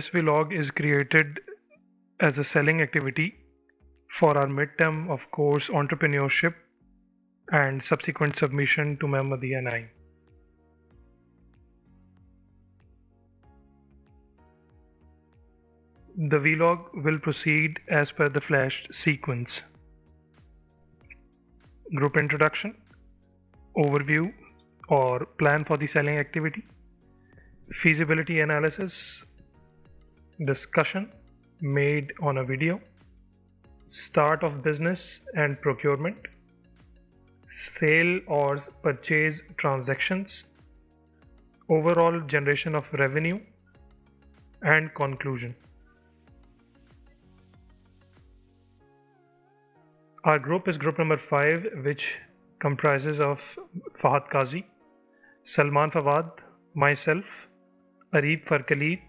This vlog is created as a selling activity for our midterm of course entrepreneurship and subsequent submission to Muhammadiyya 9. The vlog will proceed as per the flashed sequence. Group introduction, overview or plan for the selling activity, feasibility analysis, discussion made on a video, start of business and procurement, sale or purchase transactions, overall generation of revenue, and conclusion. Our group is group number 5, which comprises of Fahad Qazi, Salman Fawad, myself, Areeb Farkalit,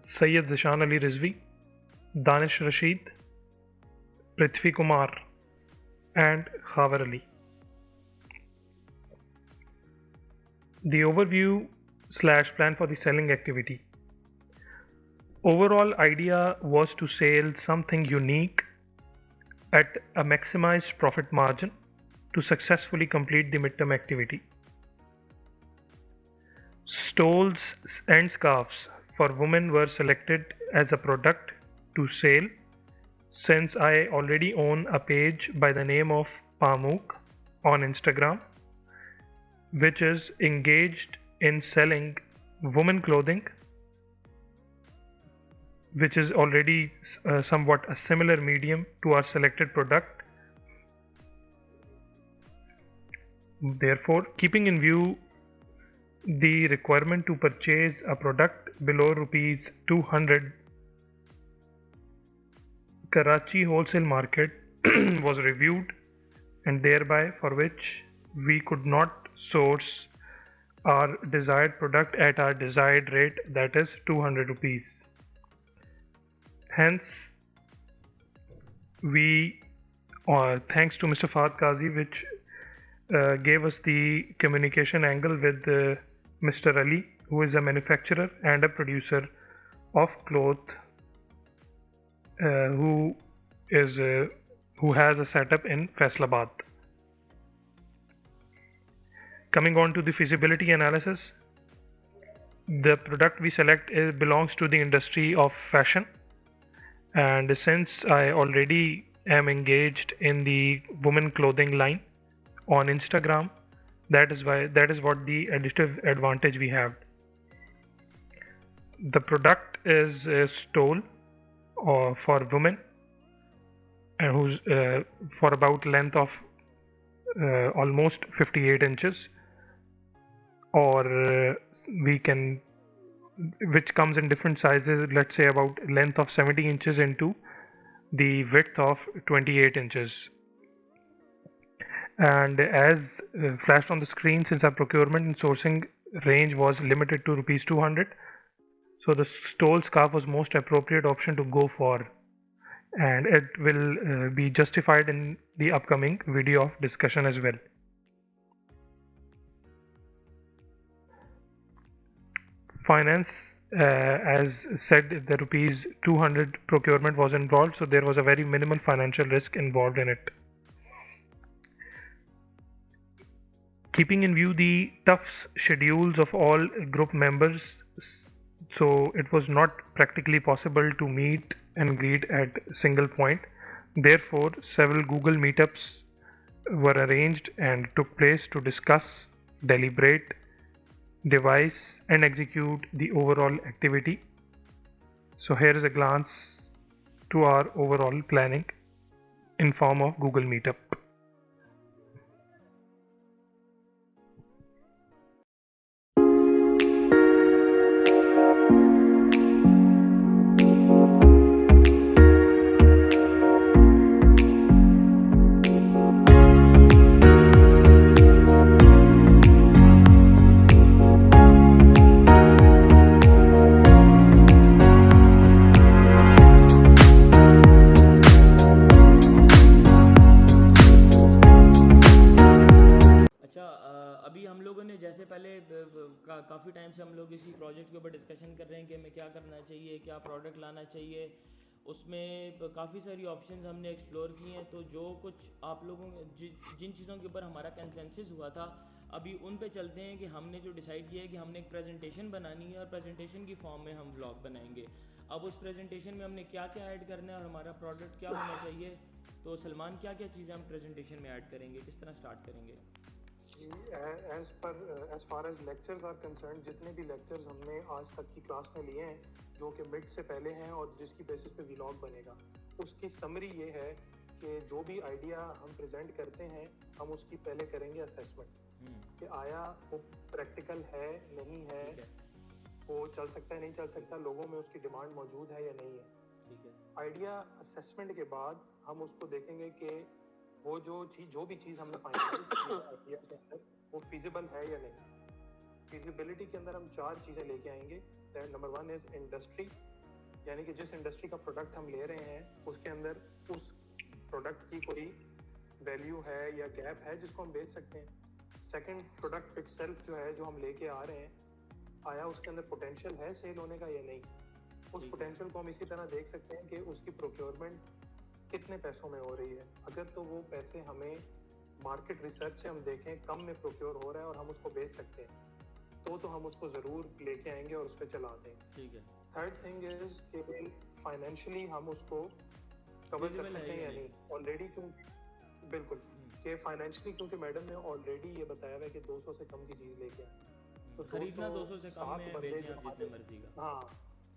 Sayyid Zishan Ali Rizvi, Danish Rashid, Prithvi Kumar, and Khavar Ali. The overview / plan for the selling activity. Overall idea was to sell something unique at a maximized profit margin to successfully complete the midterm activity. Stoles and scarves for women were selected as a product to sell, since I already own a page by the name of Pamuk on Instagram, which is engaged in selling women clothing, which is already somewhat a similar medium to our selected product. Therefore, keeping in view the requirement to purchase a product below rupees 200, Karachi wholesale market was reviewed, and thereby for which we could not source our desired product at our desired rate, that is 200 rupees. Hence, we, thanks to Mr. Fahad Qazi, which gave us the communication angle with Mr. Ali, who is a manufacturer and a producer of cloth, who has a setup in Faisalabad. Coming on to the feasibility analysis, the product we select belongs to the industry of fashion. And since I already am engaged in the women clothing line on Instagram, that is what the additive advantage we have. The product is a stole for women, and who's for about length of almost 58 inches, or which comes in different sizes, let's say about length of 70 inches into the width of 28 inches. And as flashed on the screen, since our procurement and sourcing range was limited to rupees 200, so the stole scarf was most appropriate option to go for, and it will be justified in the upcoming video of discussion as well. Finance, as said, the rupees 200 procurement was involved, so there was a very minimal financial risk involved in it. Keeping in view the tough schedules of all group members, so it was not practically possible to meet and greet at single point. Therefore, several Google meetups were arranged and took place to discuss, deliberate, devise and execute the overall activity. So here is a glance to our overall planning in form of Google Meetup. जैसे पहले काफ़ी time से हम लोग इसी project के ऊपर discussion कर रहे हैं कि हमें क्या करना चाहिए, क्या प्रोडक्ट लाना चाहिए, उसमें काफ़ी सारी ऑप्शंस हमने एक्सप्लोर की हैं। तो जो कुछ आप लोगों जिन चीज़ों के ऊपर हमारा कंसेंसस हुआ था, अभी उन पे चलते हैं कि हमने जो डिसाइड किया है कि हमने एक प्रेजेंटेशन बनानी है और प्रेजेंटेशन की फॉर्म में हम व्लॉग बनाएंगे। अब उस प्रेजेंटेशन में हमने क्या क्या ऐड करना है और हमारा प्रोडक्ट क्या होना चाहिए, तो सलमान क्या क्या चीज़ें हम प्रेजेंटेशन में ऐड करेंगे, किस तरह स्टार्ट करेंगे? As far as lectures are concern, जितने भी लेक्चर्स हमने आज तक की क्लास में लिए हैं जो कि मिड से पहले हैं और जिसकी बेसिस पे व्लॉग बनेगा, उसकी समरी ये है कि जो भी आइडिया हम प्रेजेंट करते हैं हम उसकी पहले करेंगे असेसमेंट कि आया वो प्रैक्टिकल है नहीं है, वो चल सकता है नहीं चल सकता, लोगों में उसकी डिमांड मौजूद है या नहीं है। ठीक है। आइडिया असेसमेंट के बाद हम उसको देखेंगे कि वो जो भी चीज़ हमने फाइनलाइज की है आइडिया के अंदर वो फिजिबल है या नहीं। फिजिबिलिटी के अंदर हम 4 चीज़ें लेके आएंगे। नंबर 1 इज इंडस्ट्री, यानी कि जिस इंडस्ट्री का प्रोडक्ट हम ले रहे हैं उसके अंदर उस प्रोडक्ट की कोई वैल्यू है या गैप है जिसको हम बेच सकते हैं। सेकंड, प्रोडक्ट इटसेल्फ जो है जो हम लेके आ रहे हैं, आया उसके अंदर पोटेंशियल है सेल होने का या नहीं। उस पोटेंशियल को हम इसी तरह देख सकते हैं कि उसकी प्रोक्योरमेंट कितने पैसों में हो रही है। अगर तो वो पैसे हमें मार्केट रिसर्च से हम देखें कम में प्रोक्योर हो रहा है और हम उसको बेच सकते हैं तो हम उसको ज़रूर लेके आएंगे और उस पर चला देंगे। ठीक है। थर्ड थिंग इज कि फाइनेंशियली हम उसको कवर कर सकते हैं या नहीं ऑलरेडी, क्योंकि बिल्कुल कि फाइनेंशियली, क्योंकि मैडम ने ऑलरेडी ये बताया हुआ है कि 200 से कम की चीज़ लेके आए तो खरीदना 200 से कम में, बेचना जितने मर्जी का। हाँ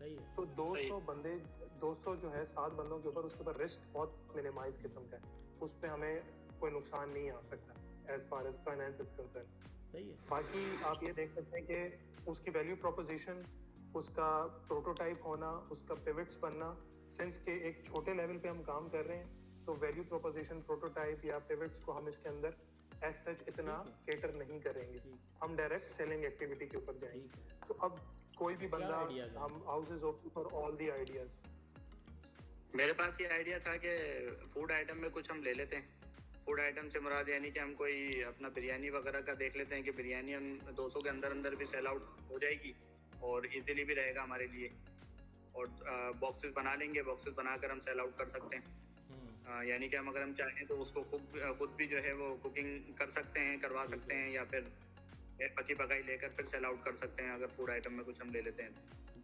सही है। तो 200 बंदे 200 जो है 7 बंदों के ऊपर, उसके ऊपर रिस्क बहुत मिनिमाइज किस्म का है, उस पर हमें कोई नुकसान नहीं आ सकता as far as finance is concern. सही है। बाकी आप ये देख सकते हैं कि उसकी वैल्यू प्रोपोजिशन, उसका प्रोटोटाइप होना, उसका पिवट्स बनना, सिंस के एक छोटे लेवल पे हम काम कर रहे हैं तो वैल्यू प्रोपोजिशन, प्रोटोटाइप या पिवट्स को हम इसके अंदर एज सच इतना केटर नहीं करेंगे, हम डायरेक्ट सेलिंग एक्टिविटी के ऊपर जाएंगे। तो अब कोई भी बंदा, हम houses open for all the ideas. मेरे पास ये आइडिया था कि फूड आइटम में कुछ हम ले लेते हैं। फूड आइटम से मुराद यानी कि हम कोई अपना बिरयानी वगैरह का देख लेते हैं कि बिरयानी हम 200 के अंदर अंदर भी सेल आउट हो जाएगी और इजीली भी रहेगा हमारे लिए, और बॉक्सेस बना लेंगे, बॉक्सेस बनाकर हम सेल आउट कर सकते हैं। यानी कि हम अगर हम चाहें तो उसको खुद भी जो है वो कुकिंग कर सकते हैं, करवा सकते हैं, या फिर पकी पकाई लेकर फिर सेल आउट कर सकते हैं अगर फूड आइटम में कुछ हम ले लेते हैं।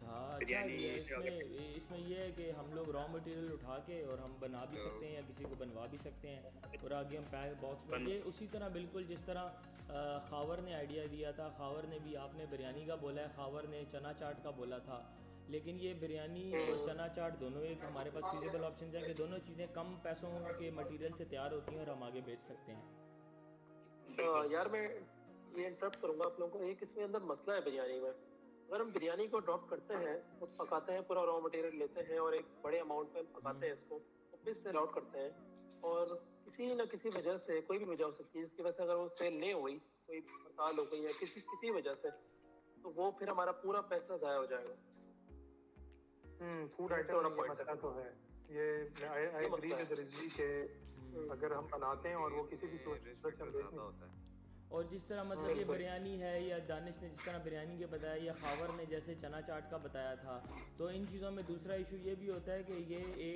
हाँ, अच्छा इसमें ये है कि हम लोग रॉ मटेरियल उठा के और हम बना भी सकते हैं या किसी को बनवा भी सकते हैं और आगे हम पैक बॉक्स में, ये उसी तरह बिल्कुल जिस तरह खावर ने आइडिया दिया था। खावर ने भी, आपने बिरयानी का बोला है, खावर ने चना चाट का बोला था, लेकिन ये बिरयानी और चना चाट दोनों एक हमारे पास फिजिबल ऑप्शन है कि दोनों चीज़ें कम पैसों के मटेरियल से तैयार होती हैं और हम आगे बेच सकते हैं। यार मैं ये इंटरप्ट करूंगा आप लोगों को, एक इसमें अंदर मसला है बिरयानी में। अगर हम बिरयानी को ड्रॉप करते हैं और पकाते हैं, पूरा रॉ मटेरियल लेते हैं और एक बड़े अमाउंट में पकाते हैं इसको, और फिर सेल आउट करते हैं, और किसी न किसी वजह से, कोई भी वजह हो सकती है जिसकी वजह से अगर वो सेल नहीं हुई, कोई हड़ताल हो गई या किसी वजह से, तो वो फिर हमारा पूरा पैसा ज़ाया हो जाएगा। फूड आइटम का मसला तो है ये। आई एग्री विद रिजवी के अगर हम बनाते हैं और वो किसी भी सूरत से हम बेचते हैं, और जिस तरह मतलब ये बिरयानी है, या दानिश ने जिस तरह बिरयानी के बताया, या खावर ने जैसे चना चाट का बताया था, तो इन चीज़ों में दूसरा इशू ये भी होता है कि ये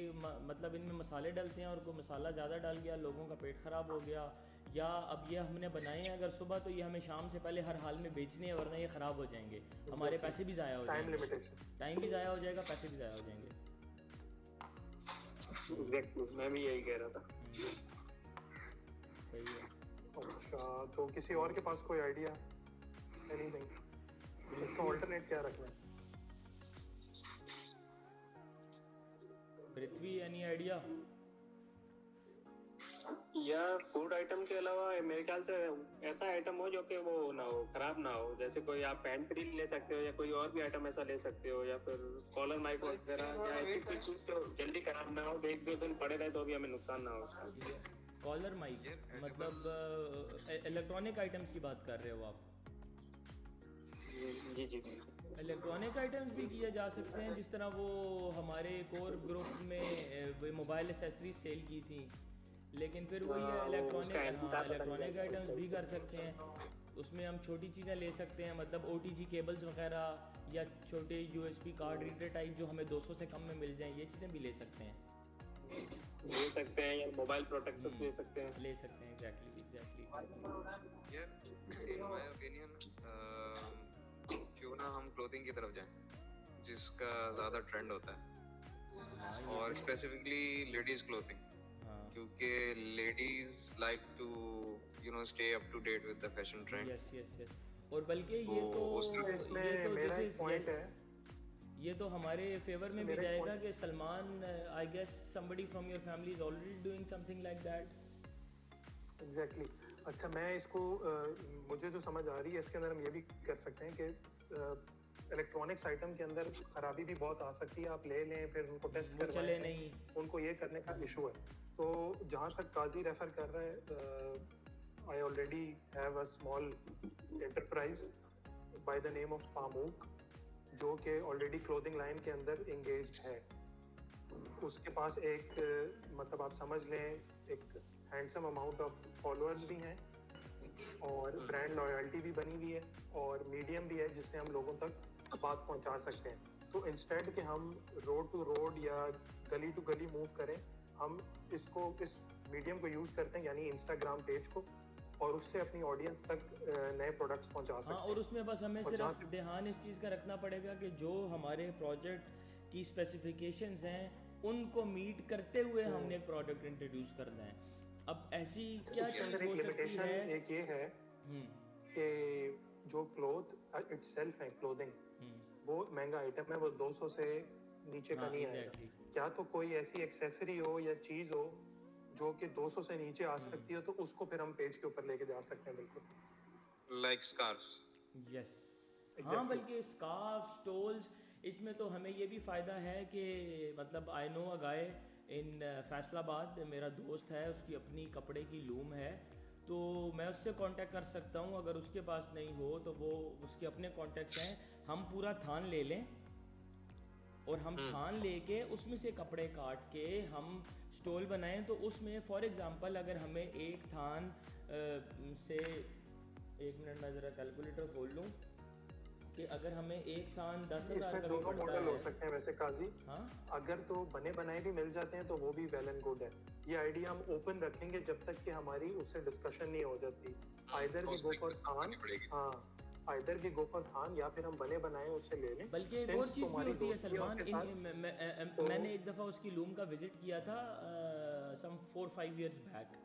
मतलब इनमें मसाले डलते हैं और कोई मसाला ज़्यादा डल गया, लोगों का पेट ख़राब हो गया, या अब ये हमने बनाए हैं अगर सुबह, तो ये हमें शाम से पहले हर हाल में बेचने हैं, वरना ये ख़राब हो जाएंगे, हमारे पैसे भी ज़ाया हो जाएंगे, टाइम भी ज़ाया हो जाएगा, पैसे भी ज़ाया हो जाएंगे। एग्जैक्टली, मैं भी यही कह रहा था। सही है। अच्छा, तो किसी और के पास कोई आइडिया? एनीथिंग, इसका ऑल्टरनेट क्या रखना है? पृथ्वी, एनी आइडिया? या फूड आइटम के अलावा मेरे ख्याल से ऐसा आइटम हो जो कि वो ना हो, खराब ना हो, जैसे कोई आप पैंट्री ले सकते हो या कोई और भी आइटम ऐसा ले सकते हो, या फिर कॉलर माइक वगैरह, या ऐसी कोई चीज जो जल्दी खराब ना हो, 1-2 दिन पड़े रहे तो भी हमें नुकसान ना हो। कॉलर माइक मतलब इलेक्ट्रॉनिक आइटम्स की बात कर रहे हो आप? जी जी, इलेक्ट्रॉनिक आइटम्स भी किए जा सकते हैं, जिस तरह वो हमारे कोर ग्रुप में मोबाइल एसेसरीज सेल की थी, लेकिन फिर वो ये इलेक्ट्रॉनिक आइटम्स भी कर सकते हैं। उसमें हम छोटी चीज़ें ले सकते हैं, मतलब OTG केबल्स वगैरह या छोटे USB कार्ड रीडर टाइप जो हमें 200 से कम में मिल जाएं, ये चीज़ें भी ले सकते हैं। ले सकते हैं या मोबाइल प्रोटेक्टर्स ले सकते हैं। ले सकते हैं, एग्जैक्टली। यार इन माय ओपिनियन क्यों ना हम क्लोथिंग की तरफ जाएं जिसका ज़्यादा ट्रेंड होता है, और स्पेसिफिकली लेडीज़ क्लोथिंग, क्योंकि ladies like to stay up to date with the fashion trend. Yes. और बल्कि ये तो तो उस तरह इसमें मेरा एक पॉइंट है, ये तो हमारे फेवर में भी जाएगा कि Salman, I guess somebody from your family is already doing something like that. Exactly. अच्छा, मैं इसको मुझे जो समझ आ रही है इसके अंदर हम ये भी कर सकते हैं कि इलेक्ट्रॉनिक्स आइटम के अंदर खराबी भी बहुत आ सकती है। आप ले लें, फिर उनको टेस्ट करवाएं, चले नहीं, उनको ये करने का इशू है। तो जहाँ तक काजी रेफर कर रहा है, I already have a small enterprise by the name of Pamuk, जो कि ऑलरेडी क्लोथिंग लाइन के अंदर इंगेज है। उसके पास एक मतलब आप समझ लें एक हैंडसम अमाउंट ऑफ फॉलोअर्स भी हैं और ब्रांड लॉयल्टी भी बनी हुई है और मीडियम भी है जिससे हम लोगों तक बात पहुंचा सकते हैं। तो इंस्टेड कि हम रोड टू रोड या गली टू गली मूव करें, हम इस मीडियम को यूज़ करते हैं, यानी इंस्टाग्राम पेज को, और उससे अपनी ऑडियंस तक नए प्रोडक्ट्स पहुंचा सकते हैं। और उसमें बस हमें सिर्फ ध्यान इस चीज़ का रखना पड़ेगा कि जो हमारे प्रोजेक्ट की स्पेसिफिकेशंस हैं उनको मीट करते हुए हमने एक प्रोडक्ट इंट्रोड्यूस करना है। अब ऐसी क्या चीज़ हो सकती है, एक ये है कि जो क्लोथ इटसेल्फ है, क्लोथिंग, वो महंगा आइटम है, वो 200 से नीचे का नहीं आएगा। क्या तो कोई ऐसी एक्सेसरी हो या चीज़ हो जो कि 200 से नीचे आ सकती है, तो उसको फिर हम पेज के ऊपर लेके जा सकते हैं। बिल्कुल लाइक स्कार्फ्स। यस, हाँ, बल्कि स्कार्फ, स्टोल्स, इसमें तो हमें ये भी फ़ायदा है कि मतलब आई नो अ गाय इन फैसलाबाद, मेरा दोस्त है, उसकी अपनी कपड़े की लूम है, तो मैं उससे कांटेक्ट कर सकता हूँ। अगर उसके पास नहीं हो तो वो उसके अपने कांटेक्ट्स हैं, हम पूरा थान ले लें और हम थान लेके उसमें से कपड़े काट के हम स्टॉल बनाएं। तो उसमें फॉर एग्जांपल अगर हमें एक थान से, एक मिनट मैं ज़रा कैलकुलेटर खोल लूँ, कि अगर हमें एक थान 10,000 का दोनों मॉडल हो सकते हैं वैसे काजी। हाँ, अगर तो बने बनाए भी मिल जाते हैं तो वो भी वेल एंड गुड है। ये आइडिया हम ओपन रखेंगे जब तक कि हमारी उससे डिस्कशन नहीं हो जाती। Either we go for than, either we go for than, या फिर हम बने बनाए उससे ले लें। बल्कि एक और चीज़ भी होती है सलमान, मैंने एक दफ़ा उसकी लूम का विजिट किया था सम 4-5 इयर्स बैक।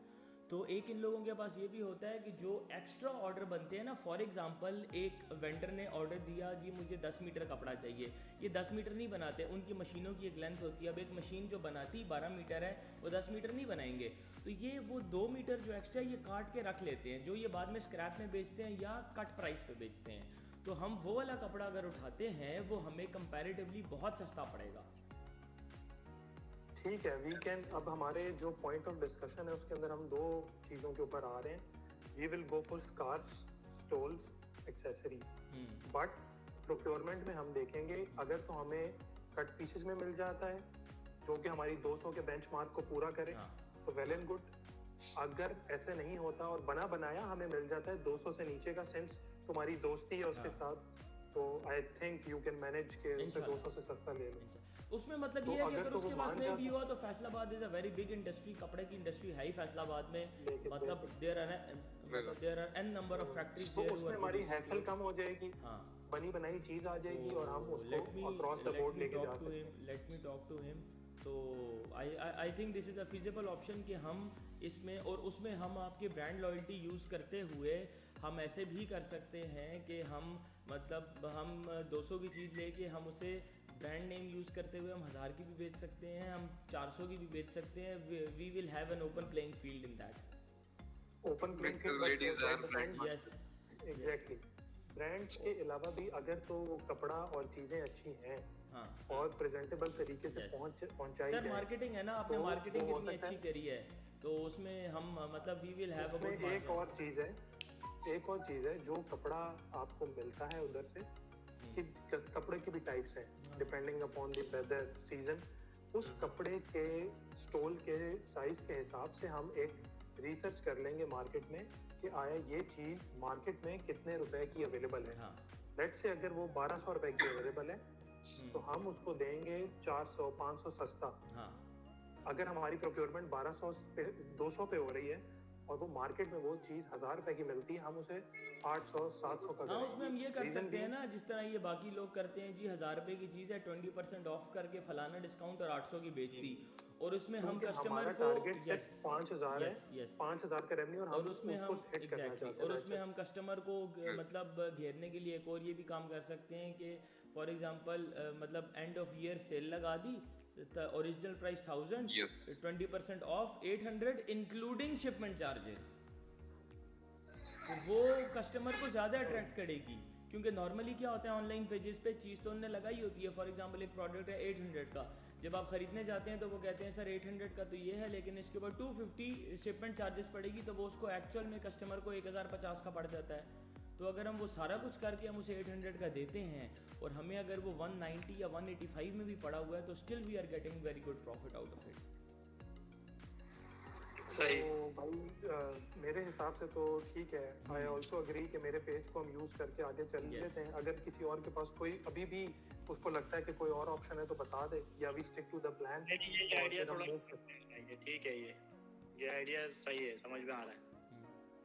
तो एक इन लोगों के पास ये भी होता है कि जो एक्स्ट्रा ऑर्डर बनते हैं ना, फॉर एग्जांपल एक वेंडर ने ऑर्डर दिया, जी मुझे 10 मीटर कपड़ा चाहिए, ये 10 मीटर नहीं बनाते, उनकी मशीनों की एक लेंथ होती है। अब एक मशीन जो बनाती 12 मीटर है, वो 10 मीटर नहीं बनाएंगे, तो ये वो 2 मीटर जो एक्स्ट्रा ये काट के रख लेते हैं, जो ये बाद में स्क्रैप में बेचते हैं या कट प्राइस पे बेचते हैं। तो हम वो वाला कपड़ा अगर उठाते हैं वो हमें कंपैरेटिवली बहुत सस्ता पड़ेगा। ठीक है, वी कैन, अब हमारे जो पॉइंट ऑफ डिस्कशन है उसके अंदर हम 2 चीज़ों के ऊपर आ रहे हैं। We will go for scarfs, stoles, accessories, but procurement में हम देखेंगे अगर तो हमें कट पीसेस में मिल जाता है जो कि हमारी 200 के बेंचमार्क को पूरा करे तो वेल एंड गुड। अगर ऐसे नहीं होता और बना बनाया हमें मिल जाता है 200 से नीचे का, सिंस तुम्हारी दोस्ती है उसके साथ, तो I think you can manage के उससे 200 से सस्ता ले लो। उसमें मतलब तो ये है कि अगर अगर तो उसके वो पास मान नहीं जाता- भी हुआ तो Faisalabad is a very big industry, कपड़े की इंडस्ट्री है ही फैसलाबाद में, मतलब there are a number of factories तो देयर। उसमें हमारी हैसल कम हो जाएगी, हाँ, बनी बनाई चीज आ जाएगी और हम उसको across the let board me लेके जा talk to सकते him, let me talk to him। तो I think this is a feasible option कि हम इसमें और उसमें हम आपकी ब्रांड लॉयल्टी यूज़ करते हुए हम ऐसे भी कर सकते हैं कि हम मतलब हम 200 की चीज़ लेके हम उसे ब्रांड नेम यूज़ करते हुए हम 1000 की भी बेच सकते हैं, हम 400 की भी बेच सकते हैं। We will have an open playing field in that. Open playing Because ladies are brand yes, exactly. Brands के अलावा भी अगर तो कपड़ा और चीजें अच्छी हैं हाँ, और प्रेजेंटेबल तरीके से Yes. पहुंचाई सर जाए, मार्केटिंग है ना, आपने तो मार्केटिंग वो हो कितनी सकता अच्छी है। करी है, तो उसमें हम मतलब वी विल हैव अ उसमें गुड एक और चीज है, एक और चीज है, जो कपड़ा आपको मिलता है उधर से कि कपड़े के भी टाइप्स हैं depending upon the weather season. उस कपड़े के स्टोल के साइज के हिसाब से हम एक रिसर्च कर लेंगे मार्केट में कि आया ये चीज़ मार्केट में कितने रुपए की अवेलेबल है। हाँ लेट्स से अगर वो 1200 रुपए की अवेलेबल है तो हम उसको देंगे 400-500 सस्ता। हाँ अगर हमारी प्रोक्योरमेंट 1200 पे 200 पे हो रही है और वो मार्केट में वो चीज़ 1000 रुपए की मिलती है, हम उसे 800-700 का हाँ, उसमें हम ये कर रीजन सकते हैं ना, जिस तरह ये बाकी लोग करते हैं जी, 1000 रुपए की चीज़ है 20% ऑफ करके फलाना डिस्काउंट और 800 की बेच दी, और उसमें हम कस्टमर को टारगेट सेट 5000 है, 5000 का रेवेन्यू, और हम उसमें उसको हम हिट करना चाहते हैं। और उसमें हम कस्टमर को मतलब घेरने के लिए एक और ये भी काम कर सकते हैं कि फॉर एग्जांपल मतलब एंड ऑफ ईयर सेल लगा दी, original price 1000, 20% off 800 including shipment charges. तो वो कस्टमर को ज़्यादा अट्रैक्ट करेगी, क्योंकि नॉर्मली क्या होता है ऑनलाइन पेजेस पे चीज़ तो उन्होंने लगाई होती है, फॉर एग्जांपल एक प्रोडक्ट है 800 का, जब आप ख़रीदने जाते हैं तो वो कहते हैं सर 800 का तो ये है, लेकिन इसके ऊपर 250 शिपमेंट चार्जेस पड़ेगी, तो वो उसको एक्चुअल में कस्टमर को 1050 का पड़ जाता है। तो अगर हम वो सारा कुछ करके हम उसे 800 का देते हैं और हमें अगर वो 190 या 185 में भी पड़ा हुआ है तो still we are getting very good profit out of it. सही। तो भाई मेरे हिसाब से तो ठीक है। आई ऑल्सो अग्री कि मेरे पेज को हम यूज़ करके आगे चल लेते हैं। अगर किसी और के पास कोई अभी भी उसको लगता है कि कोई और ऑप्शन है तो बता दे, या we stick to the plan. ये आइडिया थोड़ा ठीक है, ये आइडिया सही है, समझ में आ रहा है।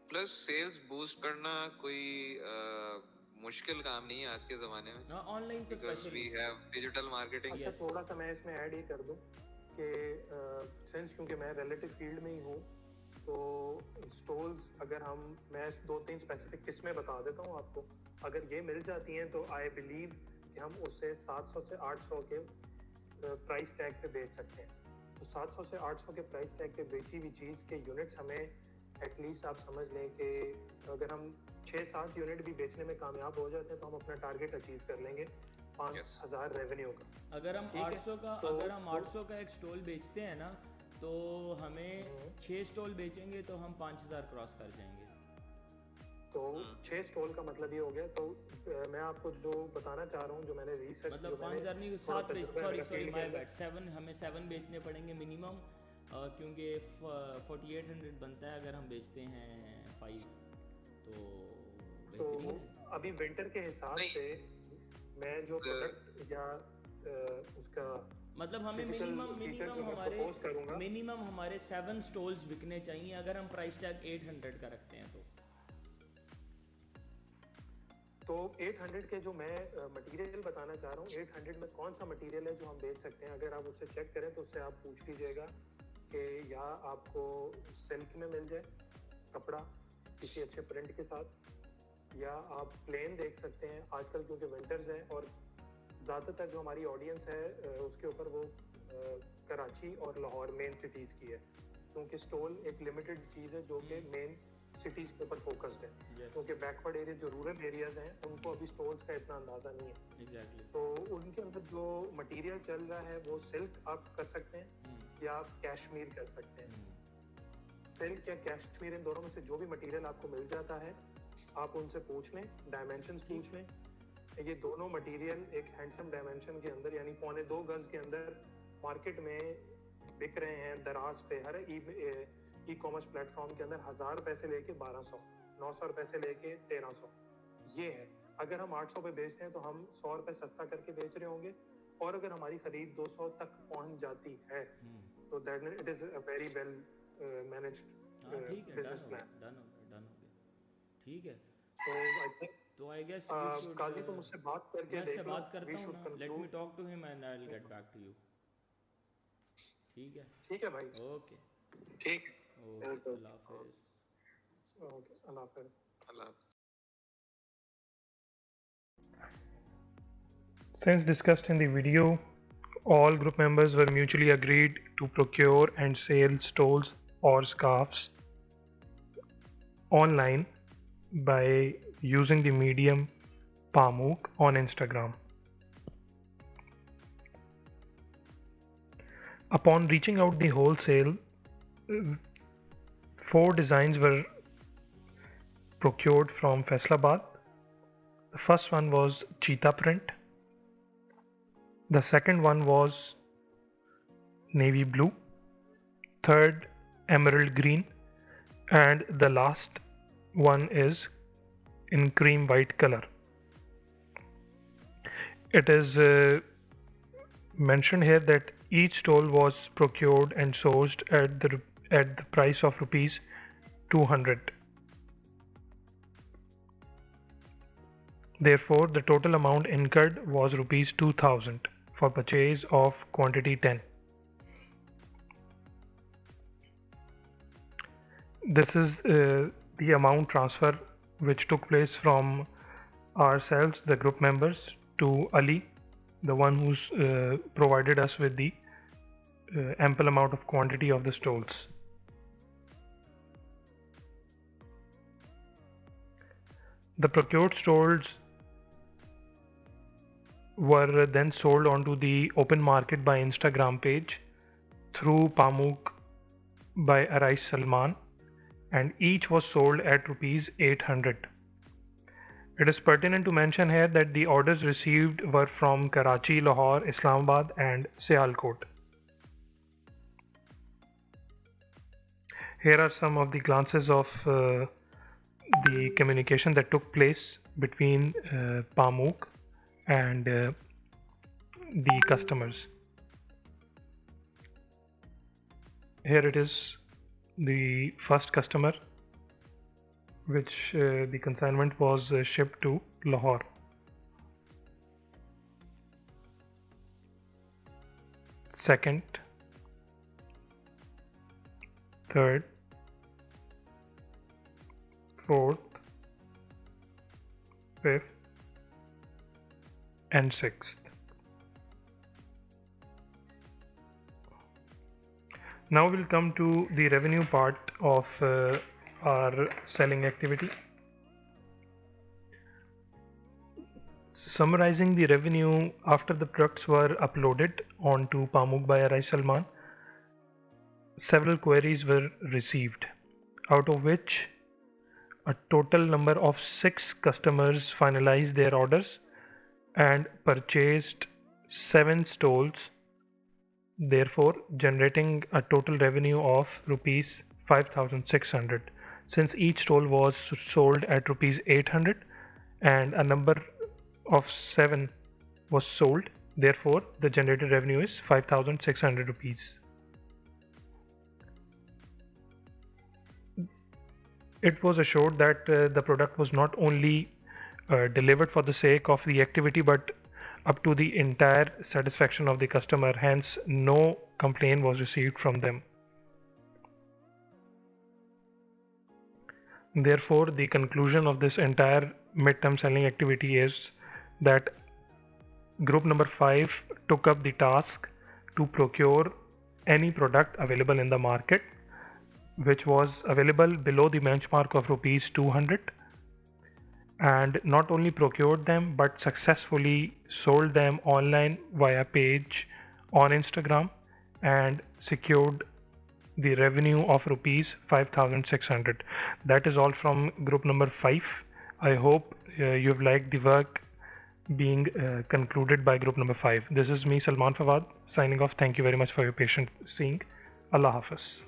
प्लस सेल्स बूस्ट करना कोई मुश्किल काम नहीं है आज के ज़माने में। ऑनलाइन तो specially we have digital marketing. अच्छा, थोड़ा सा मैं इसमें ऐड ये कर दूं कि सिंस क्योंकि मैं रिलेटिव फील्ड में ही हूँ, तो स्टॉल्स अगर मैं 2-3 स्पेसिफिक किस्में बता देता हूँ आपको, अगर ये मिल जाती हैं तो आई बिलीव कि हम उससे 700 से 800 के प्राइस टैग पे बेच सकते हैं। तो 700 से 800 के प्राइस टैग पे बेची हुई चीज़ के यूनिट्स हमें एटलीस्ट आप समझ लें कि अगर हम 6-7 यूनिट भी बेचने में कामयाब हो जाते हैं तो हम अपना टारगेट अचीव कर लेंगे 5000 रेवेन्यू का। अगर हम 800 का अगर हम 800 का एक स्टॉल बेचते हैं ना, तो हमें 6 स्टॉल बेचेंगे तो हम 5000 क्रॉस कर जाएंगे। तो 6 स्टॉल का मतलब ये हो गया। तो मैं आपको जो बताना चाह रहा हूँ, जो मैंने रिसर्च मतलब 5000 नहीं, 7 बेच, सॉरी माय बैड, 7 हमें 7 बेचने पड़ेंगे मिनिमम, क्योंकि 4800 बनता है अगर हम बेचते हैं 5, तो अभी विंटर के हिसाब से मैं जो प्रोडक्ट या उसका मतलब हमें मिनिमम हमारे 7 स्टॉल्स बिकने चाहिए अगर हम प्राइस टैग 800 का रखते हैं तो 800 के जो मैं मटेरियल बताना चाह रहा हूँ, 800 में कौन सा मटेरियल है जो हम बेच सकते हैं। अगर आप उससे चेक करें तो उससे आप पूछ लीजिएगा कि या आपको सिल्क में मिल जाए कपड़ा किसी अच्छे प्रिंट के साथ, या आप प्लेन देख सकते हैं आजकल क्योंकि विंटर्स हैं और ज़्यादातर जो हमारी ऑडियंस है उसके ऊपर वो कराची और लाहौर मेन सिटीज़ की है, क्योंकि स्टॉल एक लिमिटेड चीज़ है जो कि मेन सिटीज़ के ऊपर फोकस्ड है। क्योंकि बैकवर्ड एरिया जो रूरल एरियाज़ हैं उनको अभी स्टॉल्स का इतना अंदाज़ा नहीं है। तो उनके अंदर जो मटेरियल चल रहा है वो सिल्क आप कर सकते हैं या आप कैशमीर कर सकते हैं। सिल्क या कैशमीर, इन दोनों में से जो भी मटेरियल आपको मिल जाता है आप उनसे पूछ लें, डायमेंशंस पूछ लें। ये दोनों मटेरियल एक हैंडसम डायमेंशन के अंदर यानी 2.25 गज के अंदर मार्केट में बिक रहे हैं दराज पे। हर ई कॉमर्स प्लेटफॉर्म के अंदर 1000 रुपए से लेके 1200, 900 रुपए से लेके 1300 ये है। अगर हम 800 पे बेचते हैं तो हम 100 रुपए सस्ता करके बेच रहे होंगे, और अगर हमारी खरीद 200 तक पहुंच जाती है तो that it is a very well managed business plan. Done हो गया, ठीक है। So I think तो आई गेस काजी तो मुझसे बात करके मैं देख लो, बात करता हूं ना, let me conclude। Talk to him and I will get back to you. ठीक है भाई, ओके ठीक, ओके, अल्लाह हाफिज़। ओके, अल्लाह हाफिज़। Since discussed in the video, all group members were mutually agreed to procure and sell stoles or scarves online by using the medium Pamook on Instagram. Upon reaching out the wholesale, 4 designs were procured from Faisalabad. The first one was cheetah print. The second one was navy blue. Third, emerald green. and the last one is in cream white color. It is mentioned here that each stole was procured and sourced at the price of rupees 200. Therefore, the total amount incurred was rupees 2000 for purchase of quantity 10. This is the amount transfer which took place from ourselves, the group members, to Ali, the one who's provided us with the ample amount of quantity of the stoles. The procured stoles were then sold onto the open market by Instagram page through Pamuk by Arais Salman, and each was sold at rupees 800. It is pertinent to mention here that the orders received were from Karachi, Lahore, Islamabad and Sialkot. Here are some of the glances of the communication that took place between Pamuk and the customers. Here it is, the first customer, which the consignment was shipped to Lahore. Second, third, fourth, fifth and sixth. Now we'll come to the revenue part of our selling activity. Summarizing the revenue after the products were uploaded onto Pamuk by Arais Salman, several queries were received, out of which a total number of 6 customers finalized their orders and purchased 7 stoles, therefore generating a total revenue of rupees 5600, since each stole was sold at rupees 800 and a number of 7 was sold, therefore the generated revenue is 5600 rupees. It was assured that the product was not only delivered for the sake of the activity but up to the entire satisfaction of the customer, hence no complaint was received from them. Therefore, the conclusion of this entire midterm selling activity is that group number 5 took up the task to procure any product available in the market which was available below the benchmark of rupees 200, and not only procured them but successfully sold them online via page on Instagram and secured the revenue of rupees 5600. That is all from group number 5. I hope you've liked the work being concluded by group number 5. This is me, Salman Fawad, signing off. Thank you very much for your patient seeing. Allah Hafiz.